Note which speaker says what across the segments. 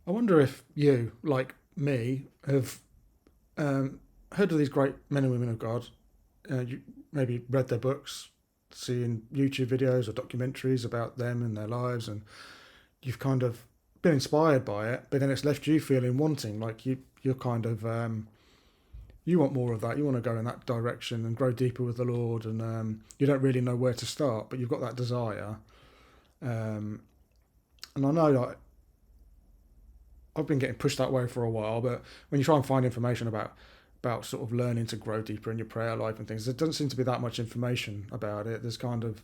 Speaker 1: I wonder if you, like me, have heard of these great men and women of God. You maybe read their books, seen YouTube videos or documentaries about them and their lives, and you've kind of been inspired by it. But then it's left you feeling wanting, like you're kind of you want more of that. You want to go in that direction and grow deeper with the Lord, and you don't really know where to start, but you've got that desire. Um, and I know like I've been getting pushed that way for a while, but when you try and find information about sort of learning to grow deeper in your prayer life and things, there doesn't seem to be that much information about it. There's kind of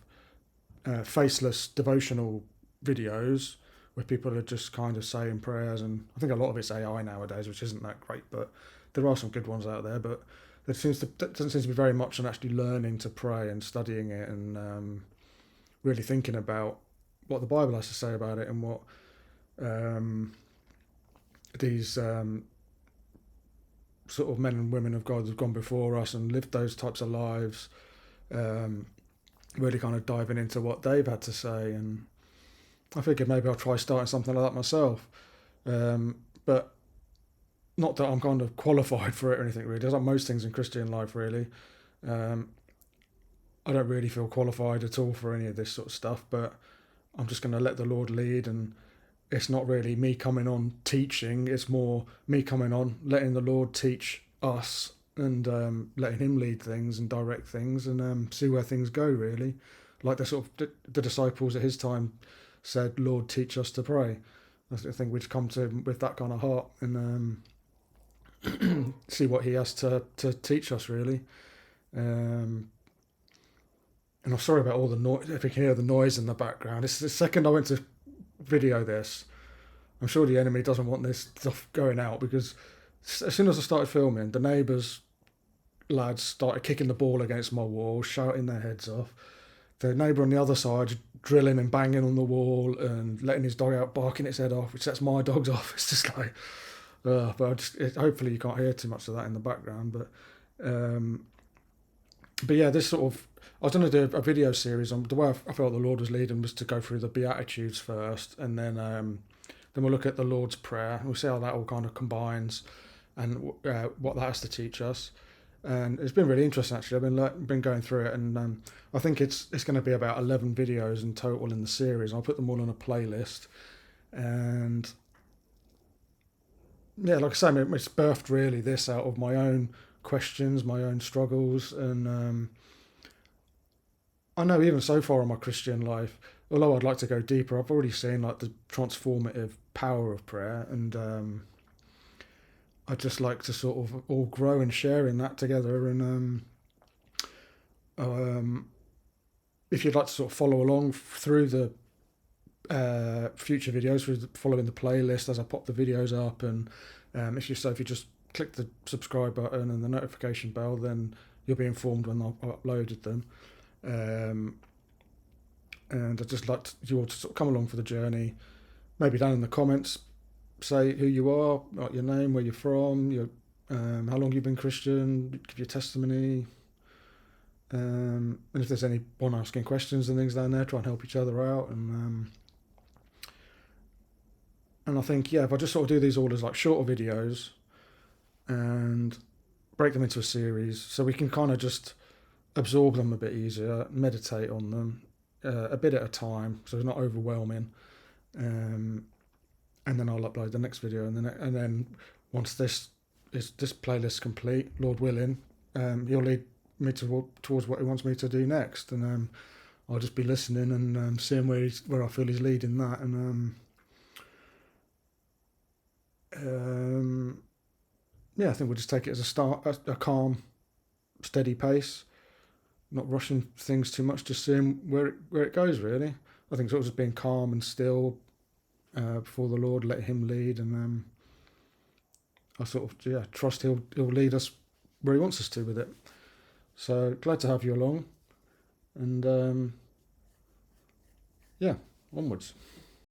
Speaker 1: faceless devotional videos where people are just kind of saying prayers, and I think a lot of it's AI nowadays, which isn't that great, but there are some good ones out there. But there doesn't seem to be very much on actually learning to pray and studying it and really thinking about what the Bible has to say about it and what um, these sort of men and women of God have gone before us and lived those types of lives, um, really kind of diving into what they've had to say. And I figured maybe I'll try starting something like that myself. But not that I'm kind of qualified for it or anything really. It's like most things in Christian life, really. Um, I don't really feel qualified at all for any of this sort of stuff, but I'm just going to let the Lord lead. And it's not really me coming on teaching, it's more me coming on, letting the Lord teach us and letting Him lead things and direct things and see where things go, really. Like the disciples at His time said, Lord, teach us to pray. I think we'd come to Him with that kind of heart and see what He has to teach us, really. Um, and I'm sorry about all the noise. If you can hear the noise in the background, it's the second I went to video this. I'm sure the enemy doesn't want this stuff going out because as soon as I started filming, the neighbours lads started kicking the ball against my wall, shouting their heads off. The neighbour on the other side drilling and banging on the wall and letting his dog out, barking its head off, which sets my dogs off. It's just like, hopefully you can't hear too much of that in the background. Um, but yeah, this sort of I was going to do a video series on the way I felt the Lord was leading was to go through the Beatitudes first, and then we'll look at the Lord's Prayer. And we'll see how that all kind of combines and what that has to teach us. And it's been really interesting actually. I've been going through it, and I think it's going to be about 11 videos in total in the series. I'll put them all on a playlist, and yeah, like I say, it's birthed really this out of my own questions, my own struggles, and I know even so far in my Christian life, although I'd like to go deeper, I've already seen like the transformative power of prayer, and I'd just like to sort of all grow and share in that together. And um, if you'd like to sort of follow along through the future videos, following the playlist as I pop the videos up, and if you just click the subscribe button and the notification bell, then you'll be informed when I've uploaded them. Um, and I'd just like you all to sort of come along for the journey. Maybe down in the comments, say who you are, like your name, where you're from, how long you've been Christian, give your testimony, and if there's anyone asking questions and things down there, try and help each other out. And I think if I just sort of do these all as like shorter videos and break them into a series, so we can kind of just absorb them a bit easier, meditate on them a bit at a time, so it's not overwhelming. Um, and then I'll upload the next video, and then once this playlist complete, Lord willing, He'll lead me towards what He wants me to do next, and I'll just be listening and seeing where I feel He's leading that, and yeah, I think we'll just take it as a start, a calm, steady pace, not rushing things too much, just seeing where it goes. Really, I think sort of just being calm and still before the Lord, let Him lead, and I sort of trust He'll lead us where He wants us to with it. So glad to have you along, and yeah, onwards.